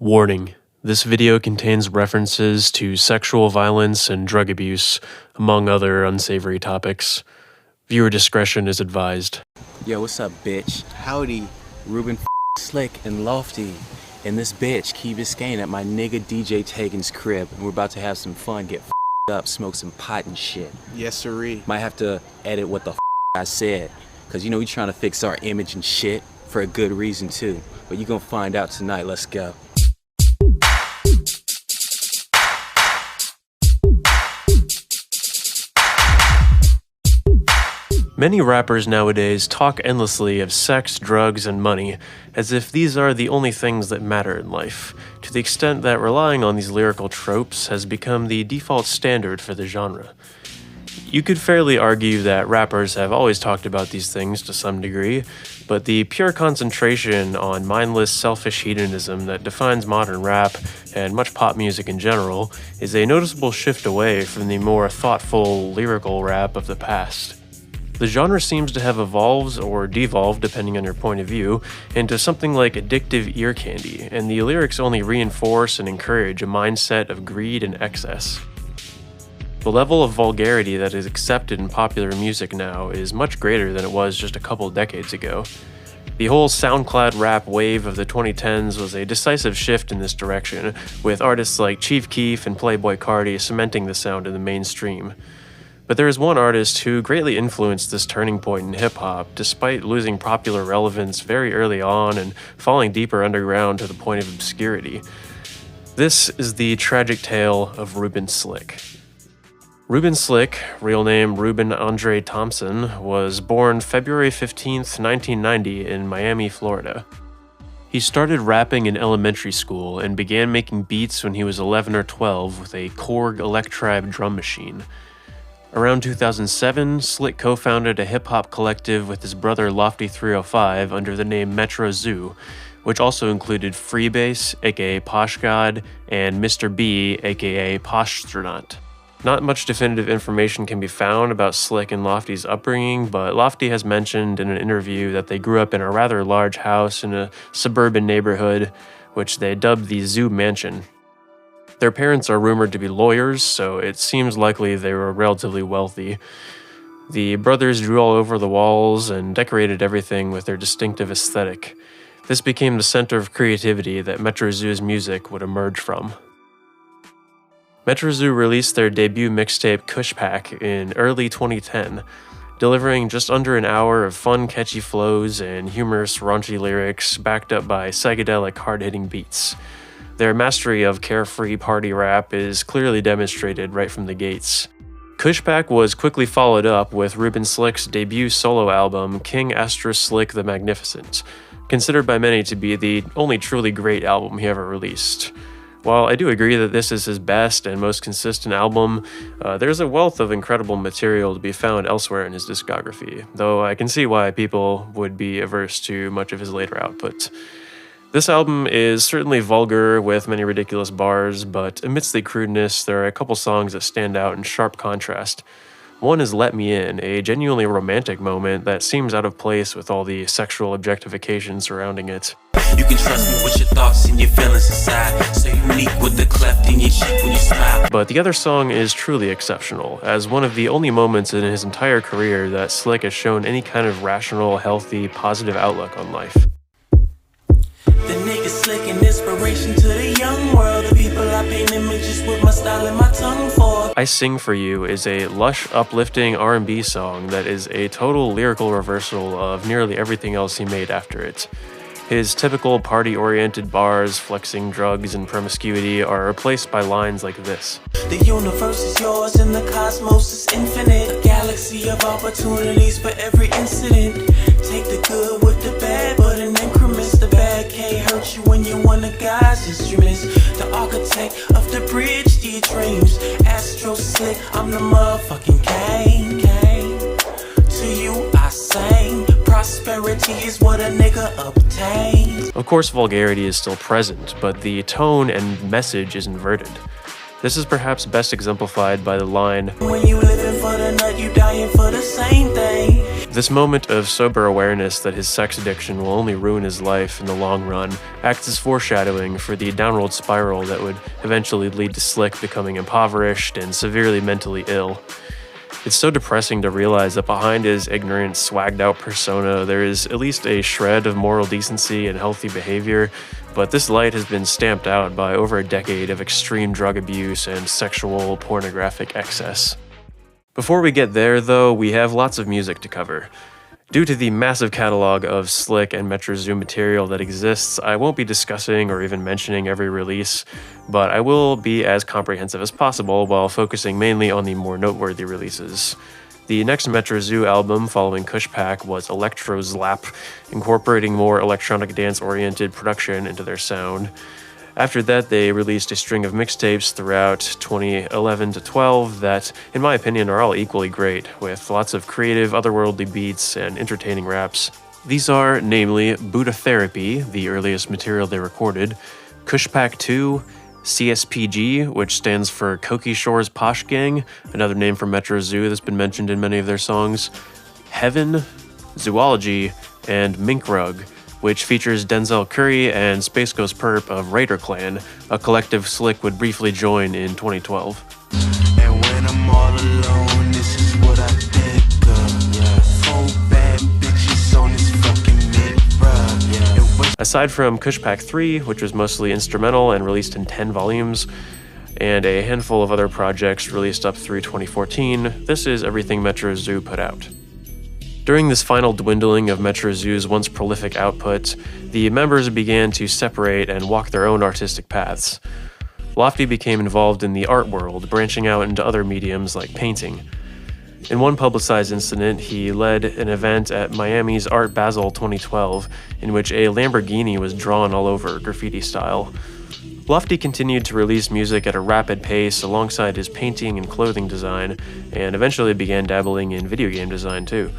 Warning: this video contains references to sexual violence and drug abuse, among other unsavory topics. Viewer discretion is advised. Yo, what's up, bitch? Howdy, Ruben, Slikk, and Lofty. And this bitch, Key Biscayne, at my nigga DJ Tegan's crib. And we're about to have some fun, get up, smoke some pot and shit. Yes, sirree. Might have to edit what the I said. Cause you know we trying to fix our image and shit, for a good reason too. But you gonna find out tonight, let's go. Many rappers nowadays talk endlessly of sex, drugs, and money, as if these are the only things that matter in life, to the extent that relying on these lyrical tropes has become the default standard for the genre. You could fairly argue that rappers have always talked about these things to some degree, but the pure concentration on mindless, selfish hedonism that defines modern rap, and much pop music in general, is a noticeable shift away from the more thoughtful, lyrical rap of the past. The genre seems to have evolved, or devolved depending on your point of view, into something like addictive ear candy, and the lyrics only reinforce and encourage a mindset of greed and excess. The level of vulgarity that is accepted in popular music now is much greater than it was just a couple decades ago. The whole SoundCloud rap wave of the 2010s was a decisive shift in this direction, with artists like Chief Keef and Playboi Carti cementing the sound in the mainstream. But there is one artist who greatly influenced this turning point in hip-hop, despite losing popular relevance very early on and falling deeper underground to the point of obscurity. This is the tragic tale of Ruben Slikk. Ruben Slikk, real name Ruben Andre Thompson, was born February 15th, 1990 in Miami, Florida. He started rapping in elementary school and began making beats when he was 11 or 12 with a Korg Electribe drum machine. Around 2007, Slikk co-founded a hip-hop collective with his brother Lofty 305 under the name Metro Zoo, which also included Freebase, aka Posh God, and Mr. B, aka Poshstronaut. Not much definitive information can be found about Slikk and Lofty's upbringing, but Lofty has mentioned in an interview that they grew up in a rather large house in a suburban neighborhood, which they dubbed the Zoo Mansion. Their parents are rumored to be lawyers, so it seems likely they were relatively wealthy. The brothers drew all over the walls and decorated everything with their distinctive aesthetic. This became the center of creativity that Metro Zoo's music would emerge from. Metro Zoo released their debut mixtape Kush Pack in early 2010, delivering just under an hour of fun, catchy flows and humorous, raunchy lyrics backed up by psychedelic, hard-hitting beats. Their mastery of carefree party rap is clearly demonstrated right from the gates. Kush Pack was quickly followed up with Ruben Slikk's debut solo album, King * Slikk the Magnificent, considered by many to be the only truly great album he ever released. While I do agree that this is his best and most consistent album, there's a wealth of incredible material to be found elsewhere in his discography, though I can see why people would be averse to much of his later output. This album is certainly vulgar with many ridiculous bars, but amidst the crudeness, there are a couple songs that stand out in sharp contrast. One is Let Me In, a genuinely romantic moment that seems out of place with all the sexual objectification surrounding it. You can trust me with your thoughts and your feelings inside. So unique with the cleft in your cheek when you smile. But the other song is truly exceptional, as one of the only moments in his entire career that Slikk has shown any kind of rational, healthy, positive outlook on life. The niggas Slikk and inspiration to the young world. The people I paint images with my style and my tongue for. I Sing For You is a lush, uplifting R&B song that is a total lyrical reversal of nearly everything else he made after it. His typical party-oriented bars, flexing drugs and promiscuity are replaced by lines like this. The universe is yours and the cosmos is infinite. A galaxy of opportunities for every incident. Take the good with the bad, but in increments. The bad can't hurt you when you're one of God's instruments. The architect of the bridge to your dreams. Astro Slikk, I'm the motherfucking king. To you I sing. Prosperity is what a nigga obtains. Of course, vulgarity is still present, but the tone and message is inverted. This is perhaps best exemplified by the line, when you living for the nut, you dying for the same thing. This moment of sober awareness that his sex addiction will only ruin his life in the long run acts as foreshadowing for the downward spiral that would eventually lead to Slikk becoming impoverished and severely mentally ill. It's so depressing to realize that behind his ignorant, swagged-out persona, there is at least a shred of moral decency and healthy behavior, but this light has been stamped out by over a decade of extreme drug abuse and sexual pornographic excess. Before we get there, though, we have lots of music to cover. Due to the massive catalog of Slikk and Metro Zoo material that exists, I won't be discussing or even mentioning every release, but I will be as comprehensive as possible while focusing mainly on the more noteworthy releases. The next Metro Zoo album following Kush Pack was Electro's Lap, incorporating more electronic dance-oriented production into their sound. After that, they released a string of mixtapes throughout 2011 to 12 that, in my opinion, are all equally great, with lots of creative, otherworldly beats and entertaining raps. These are, namely, Buddha Therapy, the earliest material they recorded, Kush Pack 2, CSPG, which stands for Koki Shore's Posh Gang, another name for Metro Zoo that's been mentioned in many of their songs, Heaven, Zoology, and Mink Rug, which features Denzel Curry and Space Ghost Perp of Raider Clan, a collective Slikk would briefly join in 2012. And when I'm all alone, this is what I think of. Yeah. 4 bad bitches on this fucking mirror. Yeah. Aside from Kush Pack 3, which was mostly instrumental and released in 10 volumes, and a handful of other projects released up through 2014, this is everything Metro Zoo put out. During this final dwindling of Metro Zoo's once prolific output, the members began to separate and walk their own artistic paths. Lofty became involved in the art world, branching out into other mediums like painting. In one publicized incident, he led an event at Miami's Art Basel 2012, in which a Lamborghini was drawn all over graffiti style. Lofty continued to release music at a rapid pace alongside his painting and clothing design, and eventually began dabbling in video game design too.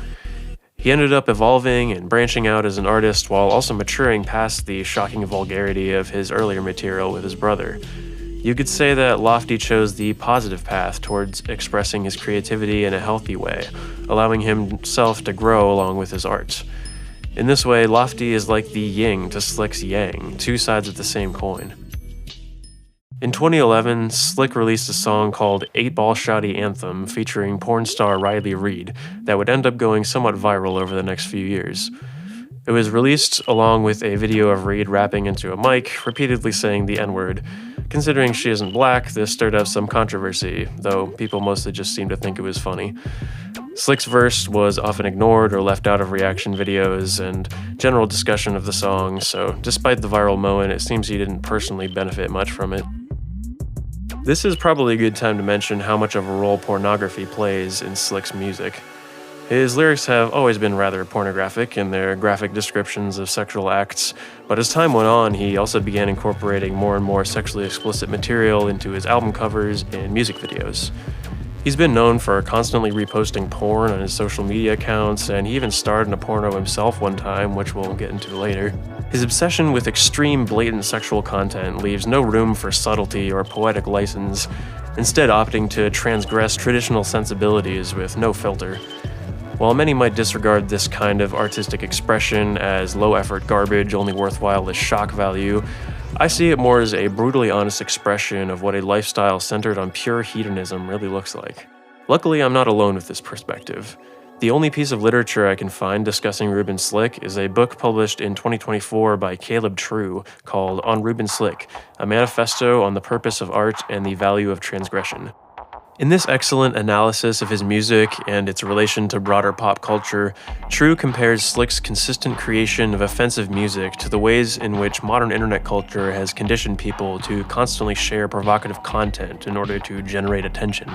He ended up evolving and branching out as an artist while also maturing past the shocking vulgarity of his earlier material with his brother. You could say that Lofty chose the positive path towards expressing his creativity in a healthy way, allowing himself to grow along with his art. In this way, Lofty is like the yin to Slikk's yang, two sides of the same coin. In 2011, Slikk released a song called 8-Ball Shotty Anthem featuring porn star Riley Reid that would end up going somewhat viral over the next few years. It was released along with a video of Reid rapping into a mic, repeatedly saying the N-word. Considering she isn't black, this stirred up some controversy, though people mostly just seemed to think it was funny. Slikk's verse was often ignored or left out of reaction videos and general discussion of the song, so despite the viral moment, it seems he didn't personally benefit much from it. This is probably a good time to mention how much of a role pornography plays in Slikk's music. His lyrics have always been rather pornographic in their graphic descriptions of sexual acts, but as time went on, he also began incorporating more and more sexually explicit material into his album covers and music videos. He's been known for constantly reposting porn on his social media accounts, and he even starred in a porno himself one time, which we'll get into later. His obsession with extreme, blatant sexual content leaves no room for subtlety or poetic license, instead opting to transgress traditional sensibilities with no filter. While many might disregard this kind of artistic expression as low-effort garbage only worthwhile as shock value, I see it more as a brutally honest expression of what a lifestyle centered on pure hedonism really looks like. Luckily, I'm not alone with this perspective. The only piece of literature I can find discussing Ruben Slikk is a book published in 2024 by Caleb True called On Ruben Slikk, a manifesto on the purpose of art and the value of transgression. In this excellent analysis of his music and its relation to broader pop culture, True compares Slikk's consistent creation of offensive music to the ways in which modern internet culture has conditioned people to constantly share provocative content in order to generate attention.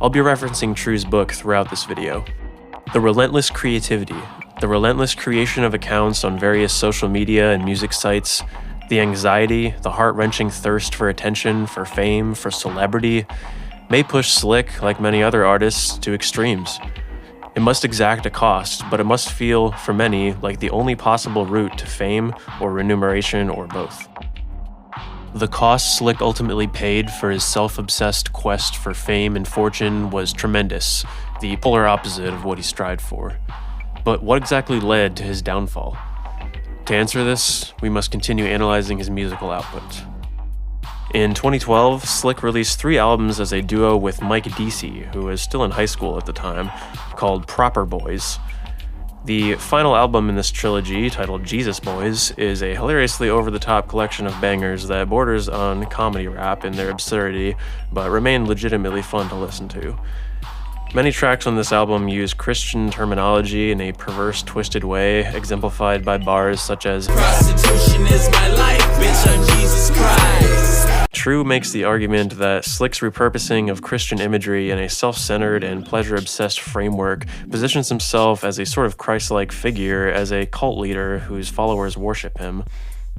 I'll be referencing True's book throughout this video. The relentless creativity, the relentless creation of accounts on various social media and music sites, the anxiety, the heart-wrenching thirst for attention, for fame, for celebrity, may push Slikk, like many other artists, to extremes. It must exact a cost, but it must feel, for many, like the only possible route to fame or remuneration or both. The cost Slikk ultimately paid for his self-obsessed quest for fame and fortune was tremendous, the polar opposite of what he strived for. But what exactly led to his downfall? To answer this, we must continue analyzing his musical output. In 2012, Slikk released 3 albums as a duo with Mike DC, who was still in high school at the time, called Proper Boys. The final album in this trilogy, titled Jesus Boys, is a hilariously over-the-top collection of bangers that borders on comedy rap in their absurdity, but remain legitimately fun to listen to. Many tracks on this album use Christian terminology in a perverse, twisted way, exemplified by bars such as "Prostitution is my life, bitch, I'm Jesus Christ." True makes the argument that Slikk's repurposing of Christian imagery in a self-centered and pleasure-obsessed framework positions himself as a sort of Christ-like figure, as a cult leader whose followers worship him.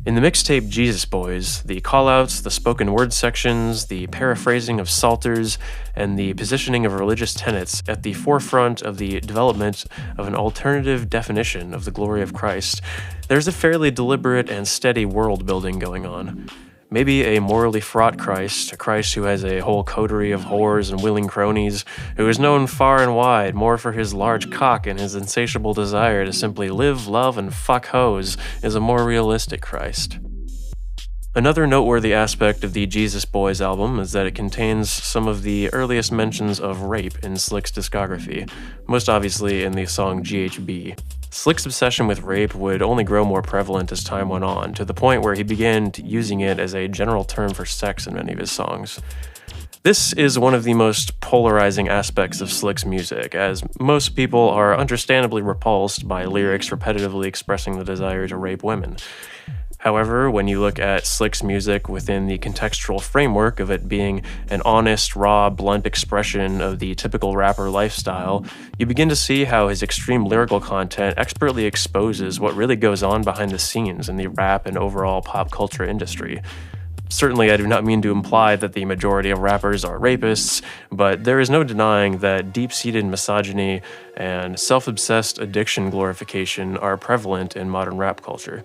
In the mixtape Jesus Boys, the callouts, the spoken word sections, the paraphrasing of psalters, and the positioning of religious tenets at the forefront of the development of an alternative definition of the glory of Christ, there's a fairly deliberate and steady world building going on. Maybe a morally fraught Christ, a Christ who has a whole coterie of whores and willing cronies, who is known far and wide more for his large cock and his insatiable desire to simply live, love, and fuck hoes, is a more realistic Christ. Another noteworthy aspect of the Jesus Boys album is that it contains some of the earliest mentions of rape in Slikk's discography, most obviously in the song GHB. Slikk's obsession with rape would only grow more prevalent as time went on, to the point where he began using it as a general term for sex in many of his songs. This is one of the most polarizing aspects of Slikk's music, as most people are understandably repulsed by lyrics repetitively expressing the desire to rape women. However, when you look at Slikk's music within the contextual framework of it being an honest, raw, blunt expression of the typical rapper lifestyle, you begin to see how his extreme lyrical content expertly exposes what really goes on behind the scenes in the rap and overall pop culture industry. Certainly, I do not mean to imply that the majority of rappers are rapists, but there is no denying that deep-seated misogyny and self-obsessed addiction glorification are prevalent in modern rap culture.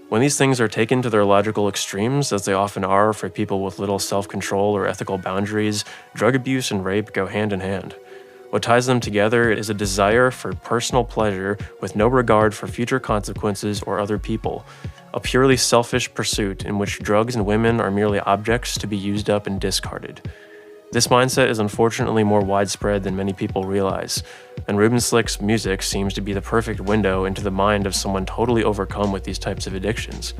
When these things are taken to their logical extremes, as they often are for people with little self-control or ethical boundaries, drug abuse and rape go hand in hand. What ties them together is a desire for personal pleasure with no regard for future consequences or other people, a purely selfish pursuit in which drugs and women are merely objects to be used up and discarded. This mindset is unfortunately more widespread than many people realize, and Ruben Slikk's music seems to be the perfect window into the mind of someone totally overcome with these types of addictions.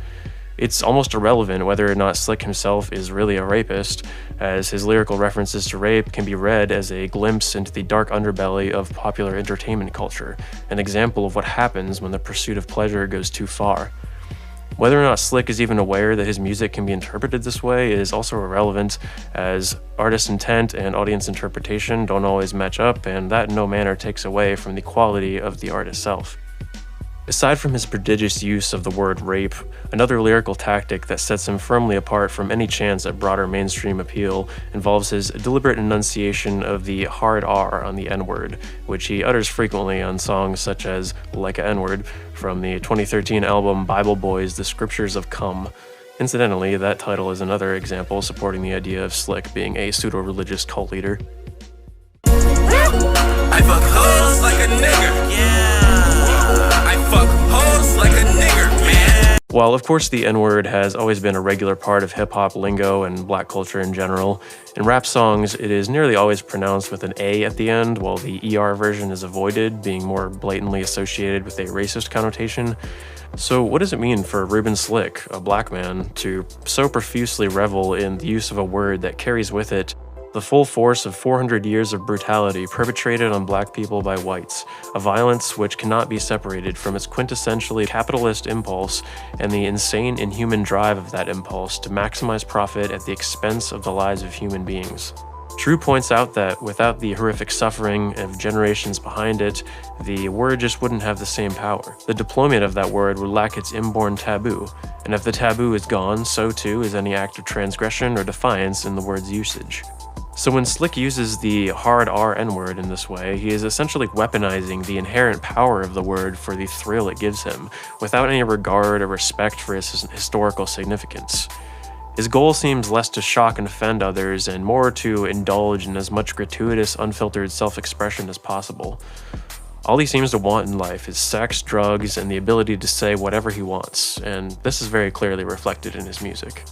It's almost irrelevant whether or not Slikk himself is really a rapist, as his lyrical references to rape can be read as a glimpse into the dark underbelly of popular entertainment culture, an example of what happens when the pursuit of pleasure goes too far. Whether or not Slikk is even aware that his music can be interpreted this way is also irrelevant, as artist intent and audience interpretation don't always match up, and that in no manner takes away from the quality of the art itself. Aside from his prodigious use of the word rape, another lyrical tactic that sets him firmly apart from any chance at broader mainstream appeal involves his deliberate enunciation of the hard R on the N-word, which he utters frequently on songs such as Like a N-word from the 2013 album Bible Boys, The Scriptures of Cum. Incidentally, that title is another example supporting the idea of Slikk being a pseudo-religious cult leader. I fuck hoes like a nigger, yeah. I fuck hoes like a nigger, man. While of course the N-word has always been a regular part of hip-hop lingo and black culture in general, in rap songs it is nearly always pronounced with an A at the end, while the ER version is avoided, being more blatantly associated with a racist connotation. So what does it mean for Ruben Slikk, a black man, to so profusely revel in the use of a word that carries with it the full force of 400 years of brutality perpetrated on black people by whites, a violence which cannot be separated from its quintessentially capitalist impulse and the insane, inhuman drive of that impulse to maximize profit at the expense of the lives of human beings? True points out that without the horrific suffering of generations behind it, the word just wouldn't have the same power. The deployment of that word would lack its inborn taboo, and if the taboo is gone, so too is any act of transgression or defiance in the word's usage. So when Slikk uses the hard R N-word in this way, he is essentially weaponizing the inherent power of the word for the thrill it gives him, without any regard or respect for its historical significance. His goal seems less to shock and offend others and more to indulge in as much gratuitous, unfiltered self-expression as possible. All he seems to want in life is sex, drugs, and the ability to say whatever he wants, and this is very clearly reflected in his music.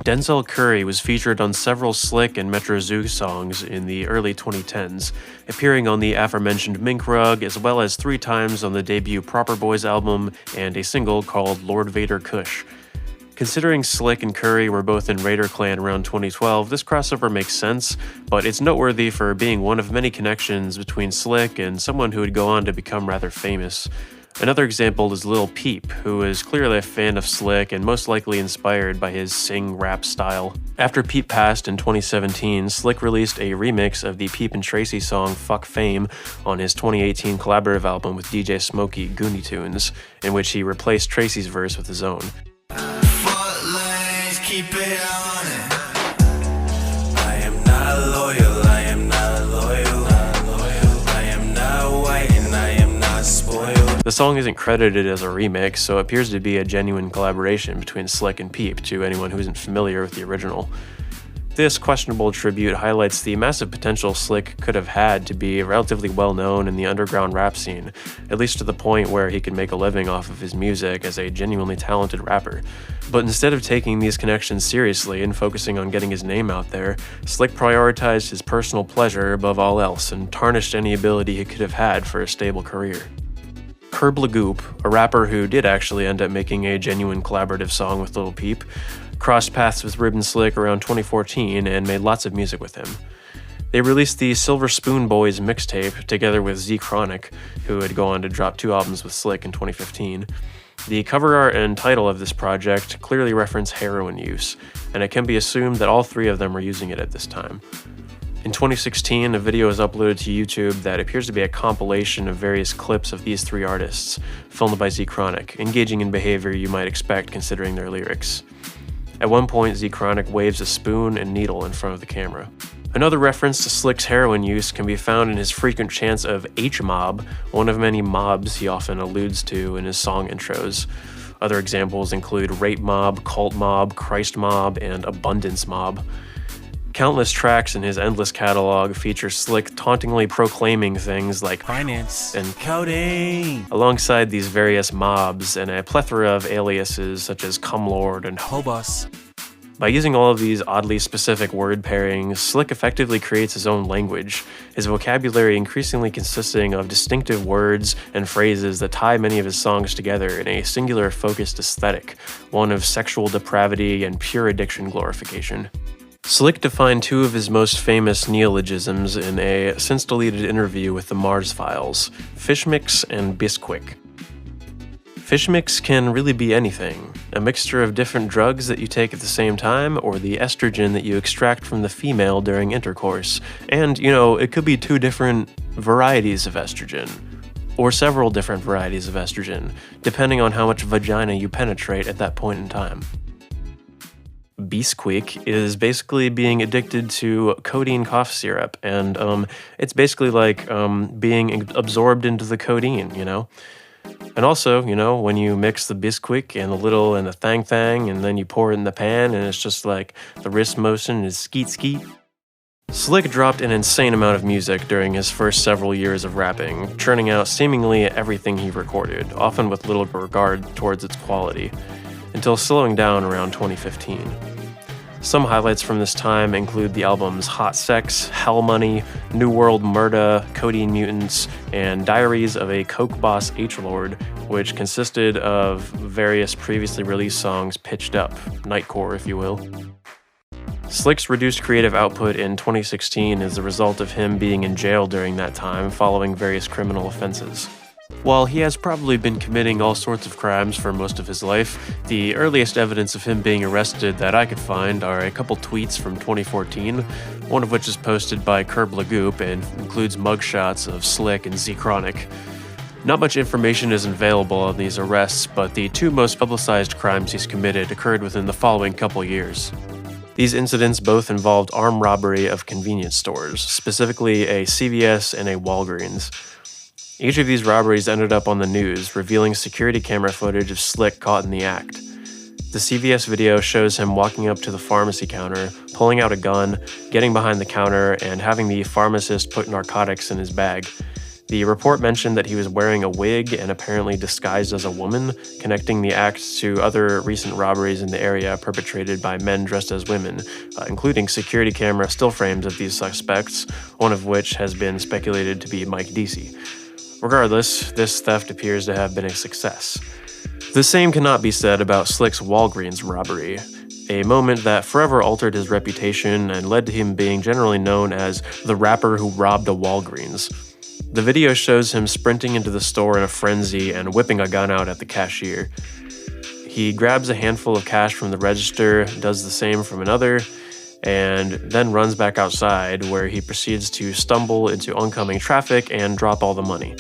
Denzel Curry was featured on several Slikk and Metro Zoo songs in the early 2010s, appearing on the aforementioned Mink Rug as well as 3 times on the debut Proper Boys album and a single called Lord Vader Kush. Considering Slikk and Curry were both in Raider Clan around 2012, this crossover makes sense, but it's noteworthy for being one of many connections between Slikk and someone who would go on to become rather famous. Another example is Lil Peep, who is clearly a fan of Slikk and most likely inspired by his sing-rap style. After Peep passed in 2017, Slikk released a remix of the Peep and Tracy song Fuck Fame on his 2018 collaborative album with DJ Smokey, Goonie Tunes, in which he replaced Tracy's verse with his own. Keep it on it. I am not loyal, I am not loyal, I am not white and I am not spoiled. The song isn't credited as a remix, so it appears to be a genuine collaboration between Slikk and Peep to anyone who isn't familiar with the original. This questionable tribute highlights the massive potential Slikk could have had to be relatively well known in the underground rap scene, at least to the point where he could make a living off of his music as a genuinely talented rapper. But instead of taking these connections seriously and focusing on getting his name out there, Slikk prioritized his personal pleasure above all else and tarnished any ability he could have had for a stable career. Curb Lagoop, a rapper who did actually end up making a genuine collaborative song with Lil Peep, crossed paths with Ruben Slikk around 2014 and made lots of music with him. They released the Silver Spoon Boys mixtape together with Z Chronic, who would go on to drop 2 albums with Slikk in 2015. The cover art and title of this project clearly reference heroin use, and it can be assumed that all 3 of them were using it at this time. In 2016, a video was uploaded to YouTube that appears to be a compilation of various clips of these 3 artists, filmed by Z Chronic, engaging in behavior you might expect considering their lyrics. At one point, Z Chronic waves a spoon and needle in front of the camera. Another reference to Slick's heroin use can be found in his frequent chants of H-Mob, one of many mobs he often alludes to in his song intros. Other examples include Rape Mob, Cult Mob, Christ Mob, and Abundance Mob. Countless tracks in his endless catalog feature Slikk tauntingly proclaiming things like finance and codeine alongside these various mobs and a plethora of aliases such as Cumlord and Hobos. By using all of these oddly specific word pairings, Slikk effectively creates his own language, his vocabulary increasingly consisting of distinctive words and phrases that tie many of his songs together in a singular focused aesthetic, one of sexual depravity and pure addiction glorification. Slikk defined 2 of his most famous neologisms in a since-deleted interview with the Mars Files, Fishmix and Bisquick. Fishmix can really be anything, a mixture of different drugs that you take at the same time or the estrogen that you extract from the female during intercourse. And, it could be 2 different varieties of estrogen, or several different varieties of estrogen, depending on how much vagina you penetrate at that point in time. Bisquick is basically being addicted to codeine cough syrup, and it's basically like being absorbed into the codeine, And also, when you mix the Bisquick and the little and the thang, and then you pour it in the pan, and it's just like the wrist motion is skeet skeet. Slikk dropped an insane amount of music during his first several years of rapping, churning out seemingly everything he recorded, often with little regard towards its quality, until slowing down around 2015. Some highlights from this time include the albums Hot Sex, Hell Money, New World Murda, Codeine Mutants, and Diaries of a Coke Boss H-Lord, which consisted of various previously released songs pitched up, nightcore if you will. Slick's reduced creative output in 2016 is the result of him being in jail during that time following various criminal offenses. While he has probably been committing all sorts of crimes for most of his life, the earliest evidence of him being arrested that I could find are a couple tweets from 2014, one of which is posted by Curb Lagoop and includes mugshots of Slikk and Z Chronic. Not much information is available on these arrests, but the 2 most publicized crimes he's committed occurred within the following couple years. These incidents both involved armed robbery of convenience stores, specifically a CVS and a Walgreens. Each of these robberies ended up on the news, revealing security camera footage of Slikk caught in the act. The CVS video shows him walking up to the pharmacy counter, pulling out a gun, getting behind the counter, and having the pharmacist put narcotics in his bag. The report mentioned that he was wearing a wig and apparently disguised as a woman, connecting the act to other recent robberies in the area perpetrated by men dressed as women, including security camera still frames of these suspects, one of which has been speculated to be Mike Deasy. Regardless, this theft appears to have been a success. The same cannot be said about Slikk's Walgreens robbery, a moment that forever altered his reputation and led to him being generally known as the rapper who robbed a Walgreens. The video shows him sprinting into the store in a frenzy and whipping a gun out at the cashier. He grabs a handful of cash from the register, does the same from another, and then runs back outside where he proceeds to stumble into oncoming traffic and drop all the money.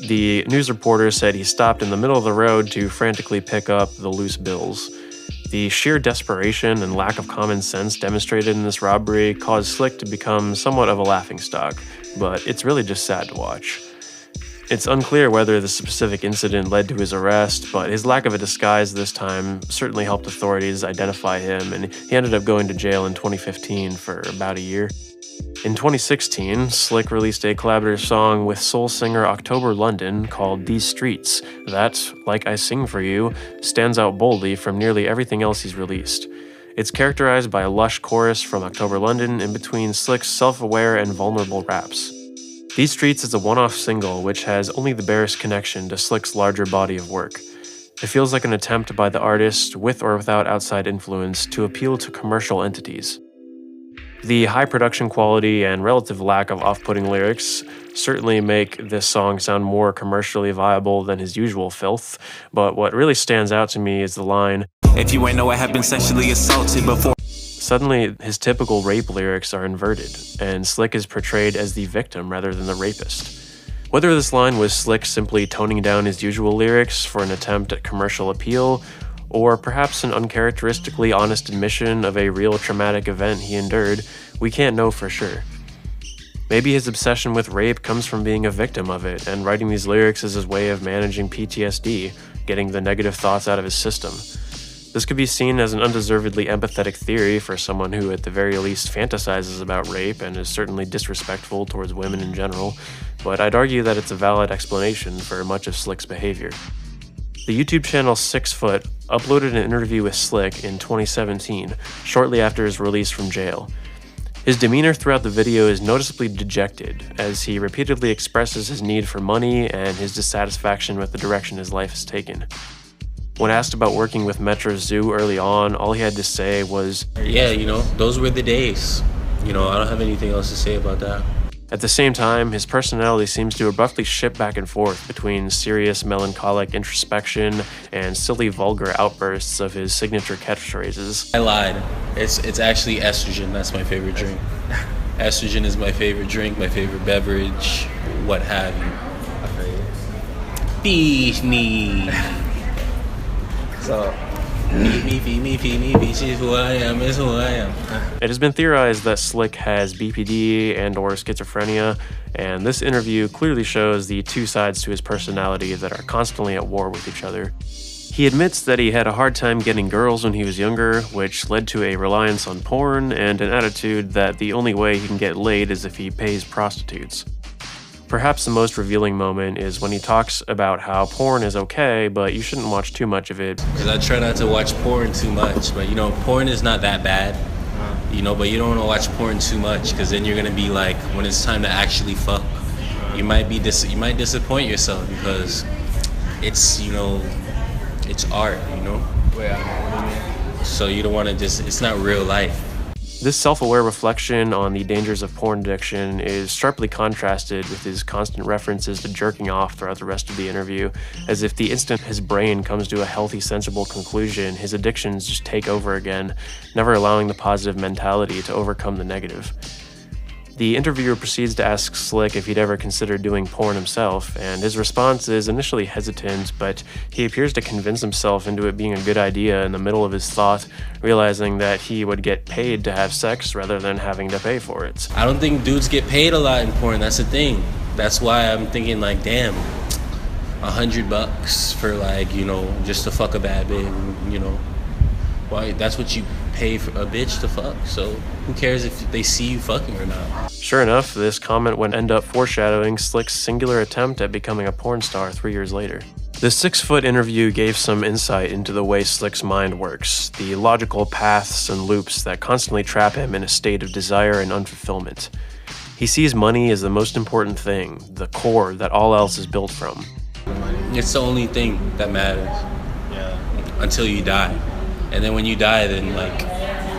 The news reporter said he stopped in the middle of the road to frantically pick up the loose bills. The sheer desperation and lack of common sense demonstrated in this robbery caused Slikk to become somewhat of a laughingstock, but it's really just sad to watch. It's unclear whether the specific incident led to his arrest, but his lack of a disguise this time certainly helped authorities identify him, and he ended up going to jail in 2015 for about a year. In 2016, Slikk released a collaborative song with soul singer October London called These Streets that, like I Sing For You, stands out boldly from nearly everything else he's released. It's characterized by a lush chorus from October London in between Slikk's self-aware and vulnerable raps. These Streets is a one-off single which has only the barest connection to Slikk's larger body of work. It feels like an attempt by the artist, with or without outside influence, to appeal to commercial entities. The high production quality and relative lack of off-putting lyrics certainly make this song sound more commercially viable than his usual filth, but what really stands out to me is the line, If you ain't know I have been sexually assaulted before. Suddenly, his typical rape lyrics are inverted, and Slikk is portrayed as the victim rather than the rapist. Whether this line was Slikk simply toning down his usual lyrics for an attempt at commercial appeal, or perhaps an uncharacteristically honest admission of a real traumatic event he endured, we can't know for sure. Maybe his obsession with rape comes from being a victim of it, and writing these lyrics is his way of managing PTSD, getting the negative thoughts out of his system. This could be seen as an undeservedly empathetic theory for someone who at the very least fantasizes about rape and is certainly disrespectful towards women in general, but I'd argue that it's a valid explanation for much of Slikk's behavior. The YouTube channel 6 Foot uploaded an interview with Slikk in 2017, shortly after his release from jail. His demeanor throughout the video is noticeably dejected, as he repeatedly expresses his need for money and his dissatisfaction with the direction his life has taken. When asked about working with Metro Zoo early on, all he had to say was, Yeah, those were the days. I don't have anything else to say about that. At the same time, his personality seems to abruptly shift back and forth between serious, melancholic introspection and silly, vulgar outbursts of his signature catchphrases. I lied. It's actually estrogen. That's my favorite drink. Estrogen is my favorite drink, my favorite beverage, what have you. Feed me. So, feed me, bitch is who I am, is who I am. It has been theorized that Slikk has BPD and/or schizophrenia, and this interview clearly shows the two sides to his personality that are constantly at war with each other. He admits that he had a hard time getting girls when he was younger, which led to a reliance on porn and an attitude that the only way he can get laid is if he pays prostitutes. Perhaps the most revealing moment is when he talks about how porn is okay, but you shouldn't watch too much of it. Because I try not to watch porn too much, but porn is not that bad. But you don't want to watch porn too much, because then you're gonna be like, when it's time to actually fuck, you might disappoint yourself, because it's it's art, So you don't want to it's not real life. This self-aware reflection on the dangers of porn addiction is sharply contrasted with his constant references to jerking off throughout the rest of the interview, as if the instant his brain comes to a healthy, sensible conclusion, his addictions just take over again, never allowing the positive mentality to overcome the negative. The interviewer proceeds to ask Slikk if he'd ever considered doing porn himself, and his response is initially hesitant, but he appears to convince himself into it being a good idea in the middle of his thought, realizing that he would get paid to have sex rather than having to pay for it. I don't think dudes get paid a lot in porn, that's the thing. That's why I'm thinking like, damn, $100 for just to fuck a bad bitch, Why? That's what you pay for a bitch to fuck. So who cares if they see you fucking or not? Sure enough, this comment would end up foreshadowing Slick's singular attempt at becoming a porn star 3 years later. The 6-foot interview gave some insight into the way Slick's mind works, the logical paths and loops that constantly trap him in a state of desire and unfulfillment. He sees money as the most important thing, the core that all else is built from. It's the only thing that matters. Yeah. Until you die. And then when you die, then like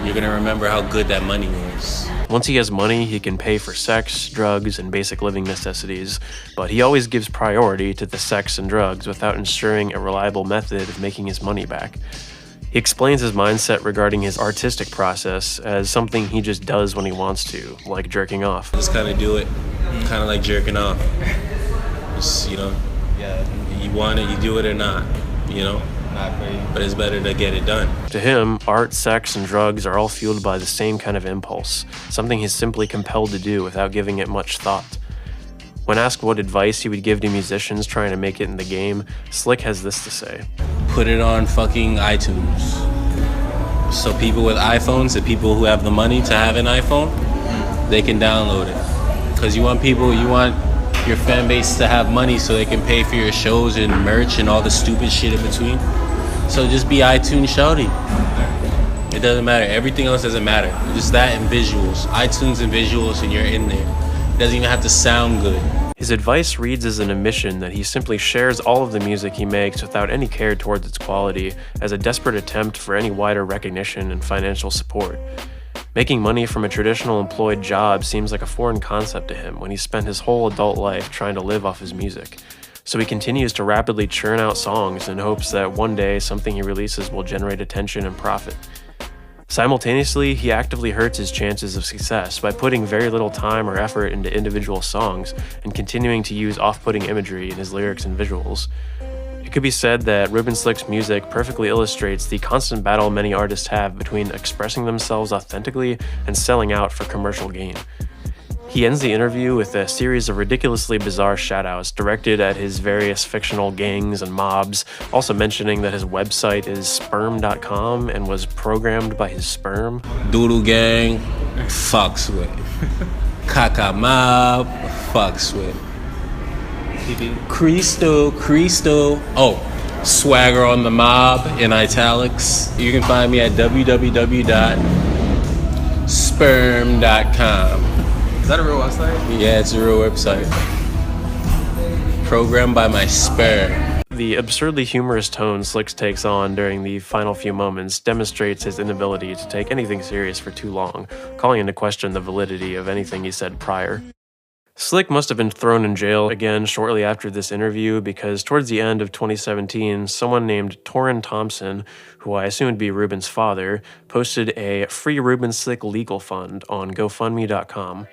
you're gonna remember how good that money was. Once he has money, he can pay for sex, drugs, and basic living necessities, but he always gives priority to the sex and drugs without ensuring a reliable method of making his money back. He explains his mindset regarding his artistic process as something he just does when he wants to, like jerking off. Just kind of do it, kind of like jerking off. Just, you know, you want it, you do it or not, you know? But it's better to get it done. To him, art, sex, and drugs are all fueled by the same kind of impulse, something he's simply compelled to do without giving it much thought. When asked what advice he would give to musicians trying to make it in the game, Slikk has this to say. Put it on fucking iTunes. So people with iPhones, the people who have the money to have an iPhone, they can download it. Because you want your fan base to have money so they can pay for your shows and merch and all the stupid shit in between. So just be iTunes shouty. It doesn't matter. Everything else doesn't matter. Just that and visuals. iTunes and visuals and you're in there. It doesn't even have to sound good. His advice reads as an admission that he simply shares all of the music he makes without any care towards its quality, as a desperate attempt for any wider recognition and financial support. Making money from a traditional employed job seems like a foreign concept to him when he spent his whole adult life trying to live off his music. So he continues to rapidly churn out songs in hopes that one day something he releases will generate attention and profit. Simultaneously, he actively hurts his chances of success by putting very little time or effort into individual songs and continuing to use off-putting imagery in his lyrics and visuals. It could be said that Ruben Slikk's music perfectly illustrates the constant battle many artists have between expressing themselves authentically and selling out for commercial gain. He ends the interview with a series of ridiculously bizarre shoutouts directed at his various fictional gangs and mobs, also mentioning that his website is sperm.com and was programmed by his sperm. Doodle Gang, fucks with. Kaka Mob, fucks with. Cristo. Oh, Swagger on the Mob in italics. You can find me at www.sperm.com. Is that a real website? Yeah, it's a real website. Programmed by my sperm. The absurdly humorous tone Slikk takes on during the final few moments demonstrates his inability to take anything serious for too long, calling into question the validity of anything he said prior. Slikk must have been thrown in jail again shortly after this interview because towards the end of 2017, someone named Torrin Thompson, who I assume would be Ruben's father, posted a free Ruben Slikk legal fund on GoFundMe.com.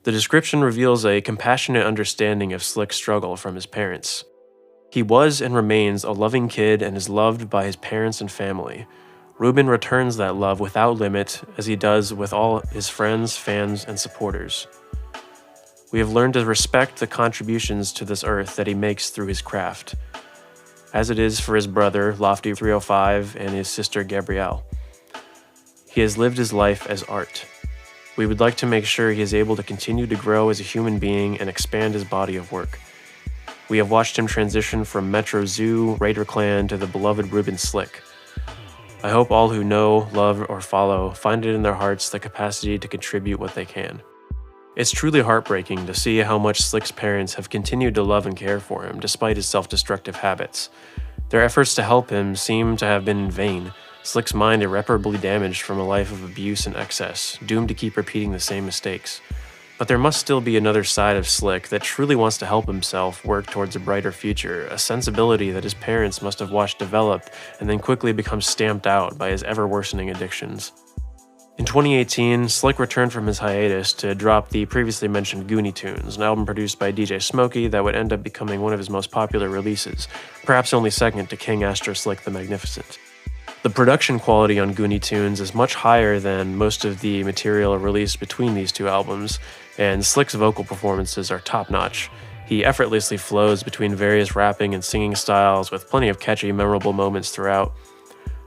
The description reveals a compassionate understanding of Slick's struggle from his parents. He was and remains a loving kid and is loved by his parents and family. Ruben returns that love without limit, as he does with all his friends, fans, and supporters. We have learned to respect the contributions to this earth that he makes through his craft, as it is for his brother, Lofty 305, and his sister, Gabrielle. He has lived his life as art. We would like to make sure he is able to continue to grow as a human being and expand his body of work. We have watched him transition from Metro Zoo, Raider Clan, to the beloved Ruben Slikk. I hope all who know, love, or follow find it in their hearts the capacity to contribute what they can. It's truly heartbreaking to see how much Slick's parents have continued to love and care for him despite his self-destructive habits. Their efforts to help him seem to have been in vain. Slick's mind irreparably damaged from a life of abuse and excess, doomed to keep repeating the same mistakes. But there must still be another side of Slikk that truly wants to help himself work towards a brighter future, a sensibility that his parents must have watched develop and then quickly become stamped out by his ever-worsening addictions. In 2018, Slikk returned from his hiatus to drop the previously mentioned Goonie Tunes, an album produced by DJ Smokey that would end up becoming one of his most popular releases, perhaps only second to King Astro Slikk the Magnificent. The production quality on Goonie Tunes is much higher than most of the material released between these two albums, and Slick's vocal performances are top-notch. He effortlessly flows between various rapping and singing styles with plenty of catchy, memorable moments throughout.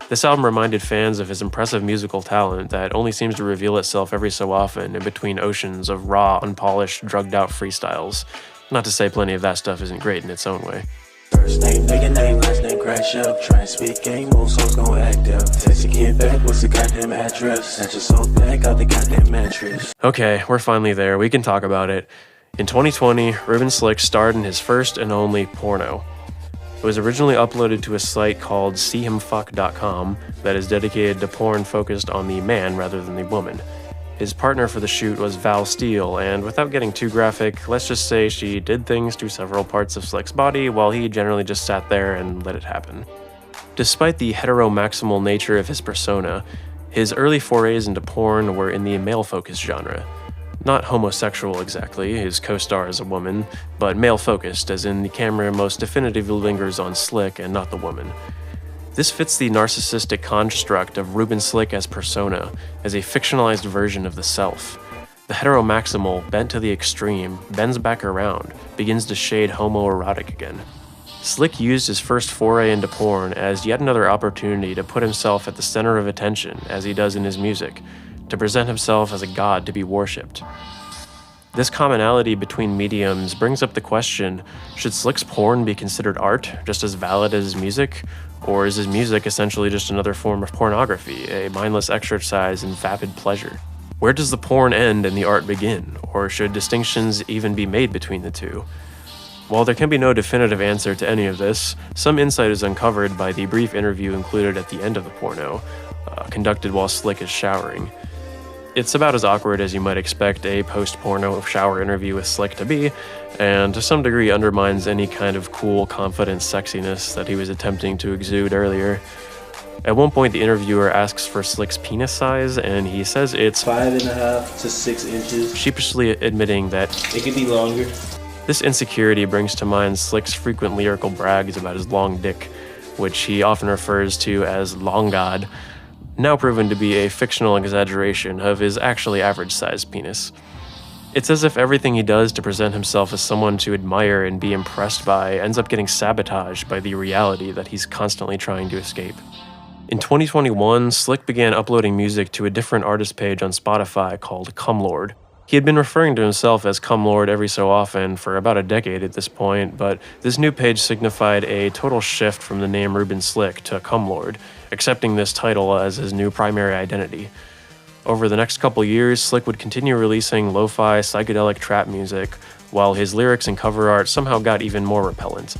This album reminded fans of his impressive musical talent that only seems to reveal itself every so often in between oceans of raw, unpolished, drugged-out freestyles. Not to say plenty of that stuff isn't great in its own way. First name, nigga name, last name, crash up. Try and speak game, most hoes gon' act up. Text a kid back, what's the goddamn address? Sent your soul back out the goddamn mattress. Okay, we're finally there. We can talk about it. In 2020, Ruben Slikk starred in his first and only porno. It was originally uploaded to a site called seehimfuck.com that is dedicated to porn focused on the man rather than the woman. His partner for the shoot was Val Steele, and without getting too graphic, let's just say she did things to several parts of Slick's body while he generally just sat there and let it happen. Despite the heteromaximal nature of his persona, his early forays into porn were in the male-focused genre. Not homosexual exactly, his co-star is a woman, but male-focused, as in the camera most definitively lingers on Slikk and not the woman. This fits the narcissistic construct of Ruben Slikk as persona, as a fictionalized version of the self. The heteromaximal, bent to the extreme, bends back around, begins to shade homoerotic again. Slikk used his first foray into porn as yet another opportunity to put himself at the center of attention, as he does in his music, to present himself as a god to be worshipped. This commonality between mediums brings up the question, should Slick's porn be considered art, just as valid as his music? Or is his music essentially just another form of pornography, a mindless exercise in vapid pleasure? Where does the porn end and the art begin? Or should distinctions even be made between the two? While there can be no definitive answer to any of this, some insight is uncovered by the brief interview included at the end of the porno, conducted while Slikk is showering. It's about as awkward as you might expect a post-porno shower interview with Slikk to be, and to some degree undermines any kind of cool, confident sexiness that he was attempting to exude earlier. At one point, the interviewer asks for Slick's penis size, and he says it's 5.5 to 6 inches. Sheepishly admitting that It could be longer. this insecurity brings to mind Slick's frequent lyrical brags about his long dick, which he often refers to as Long God, now proven to be a fictional exaggeration of his actually average-sized penis. It's as if everything he does to present himself as someone to admire and be impressed by ends up getting sabotaged by the reality that he's constantly trying to escape. In 2021, Slikk began uploading music to a different artist page on Spotify called Cumlord. He had been referring to himself as Cumlord every so often for about a decade at this point, but this new page signified a total shift from the name Ruben Slikk to Cumlord, accepting this title as his new primary identity. Over the next couple years, Slikk would continue releasing lo-fi psychedelic trap music, while his lyrics and cover art somehow got even more repellent.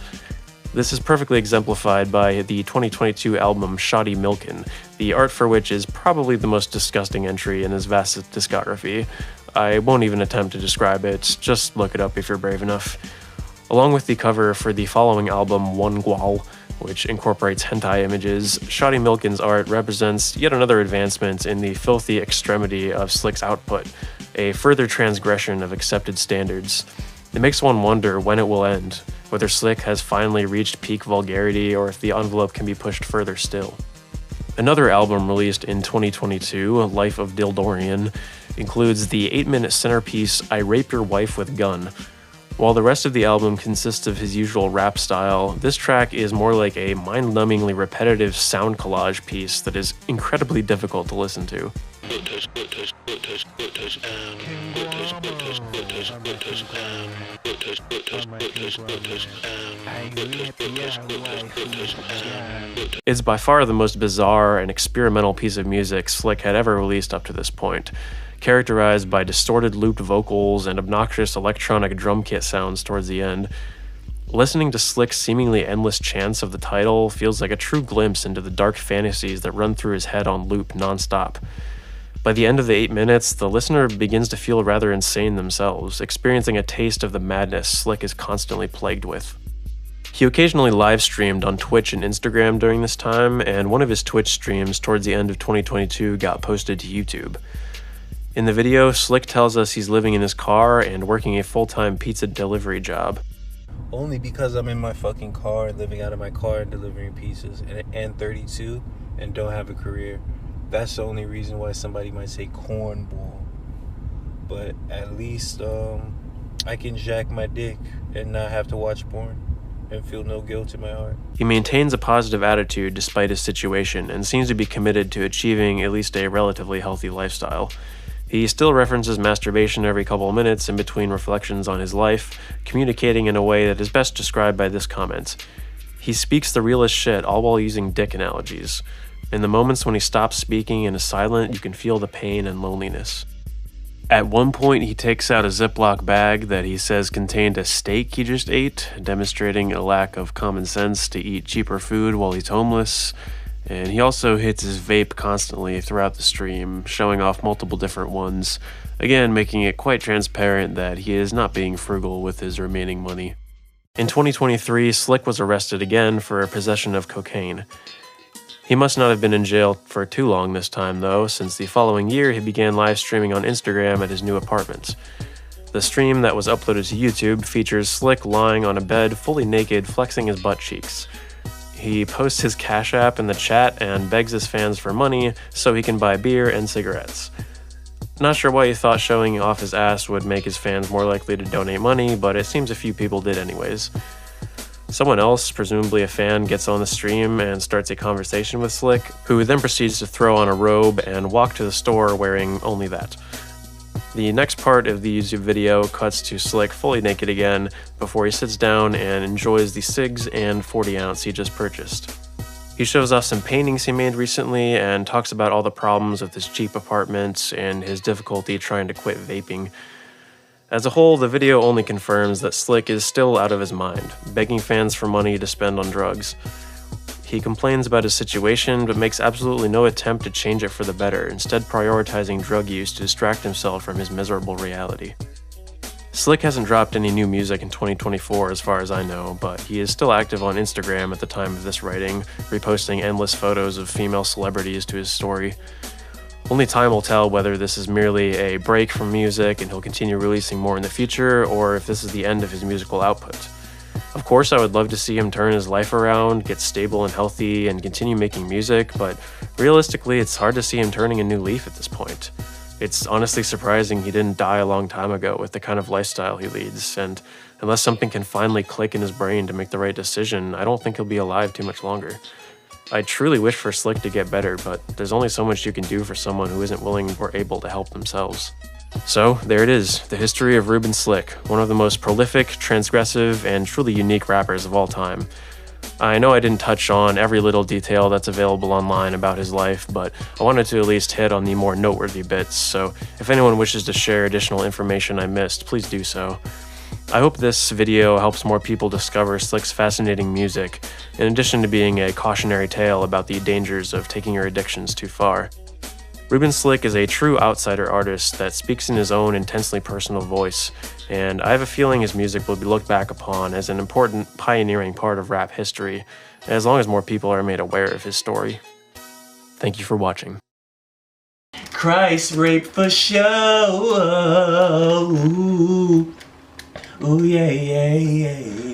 This is perfectly exemplified by the 2022 album Shoddy Milkin', the art for which is probably the most disgusting entry in his vast discography. I won't even attempt to describe it, just look it up if you're brave enough. Along with the cover for the following album, One Gual, which incorporates hentai images, Shoddy Milkin's art represents yet another advancement in the filthy extremity of Slick's output, a further transgression of accepted standards. It makes one wonder when it will end, whether Slikk has finally reached peak vulgarity or if the envelope can be pushed further still. Another album released in 2022, Life of Dildorian, includes the 8-minute centerpiece I Rape Your Wife with Gun. While the rest of the album consists of his usual rap style, this track is more like a mind-numbingly repetitive sound collage piece that is incredibly difficult to listen to. It's by far the most bizarre and experimental piece of music Slikk had ever released up to this point, characterized by distorted looped vocals and obnoxious electronic drum kit sounds towards the end. Listening to Slick's seemingly endless chants of the title feels like a true glimpse into the dark fantasies that run through his head on loop nonstop. By the end of the 8 minutes, the listener begins to feel rather insane themselves, experiencing a taste of the madness Slikk is constantly plagued with. He occasionally live-streamed on Twitch and Instagram during this time, and one of his Twitch streams towards the end of 2022 got posted to YouTube. In the video, Slikk tells us he's living in his car and working a full-time pizza delivery job. Only because I'm in my fucking car, living out of my car and delivering pizzas, and 32, and don't have a career. That's the only reason why somebody might say cornball. But at least I can jack my dick and not have to watch porn. and feel no guilt in my heart. He maintains a positive attitude despite his situation and seems to be committed to achieving at least a relatively healthy lifestyle. He still references masturbation every couple of minutes in between reflections on his life, communicating in a way that is best described by this comment. He speaks the realest shit, all while using dick analogies. In the moments when he stops speaking and is silent, you can feel the pain and loneliness. At one point, he takes out a Ziploc bag that he says contained a steak he just ate, demonstrating a lack of common sense to eat cheaper food while he's homeless. And he also hits his vape constantly throughout the stream, showing off multiple different ones, again making it quite transparent that he is not being frugal with his remaining money. In 2023, Slikk was arrested again for possession of cocaine. He must not have been in jail for too long this time though, since the following year he began live streaming on Instagram at his new apartment. The stream that was uploaded to YouTube features Slikk lying on a bed fully naked, flexing his butt cheeks. He posts his Cash App in the chat and begs his fans for money so he can buy beer and cigarettes. Not sure why he thought showing off his ass would make his fans more likely to donate money, but it seems a few people did anyways. Someone else, presumably a fan, gets on the stream and starts a conversation with Slikk, who then proceeds to throw on a robe and walk to the store wearing only that. The next part of the YouTube video cuts to Slikk fully naked again before he sits down and enjoys the cigs and 40-ounce he just purchased. He shows off some paintings he made recently and talks about all the problems with his cheap apartment and his difficulty trying to quit vaping. As a whole, the video only confirms that Slikk is still out of his mind, begging fans for money to spend on drugs. He complains about his situation, but makes absolutely no attempt to change it for the better, instead prioritizing drug use to distract himself from his miserable reality. Slikk hasn't dropped any new music in 2024 as far as I know, but he is still active on Instagram at the time of this writing, reposting endless photos of female celebrities to his story. Only time will tell whether this is merely a break from music and he'll continue releasing more in the future, or if this is the end of his musical output. Of course, I would love to see him turn his life around, get stable and healthy, and continue making music, but realistically, it's hard to see him turning a new leaf at this point. It's honestly surprising he didn't die a long time ago with the kind of lifestyle he leads, and unless something can finally click in his brain to make the right decision, I don't think he'll be alive too much longer. I truly wish for Slikk to get better, but there's only so much you can do for someone who isn't willing or able to help themselves. So, there it is, the history of Ruben Slikk, one of the most prolific, transgressive, and truly unique rappers of all time. I know I didn't touch on every little detail that's available online about his life, but I wanted to at least hit on the more noteworthy bits, so if anyone wishes to share additional information I missed, please do so. I hope this video helps more people discover Slikk's fascinating music, in addition to being a cautionary tale about the dangers of taking your addictions too far. Ruben Slikk is a true outsider artist that speaks in his own intensely personal voice, and I have a feeling his music will be looked back upon as an important, pioneering part of rap history, as long as more people are made aware of his story. Thank you for watching. Christ rape for show. Ooh, yeah, yeah, yeah.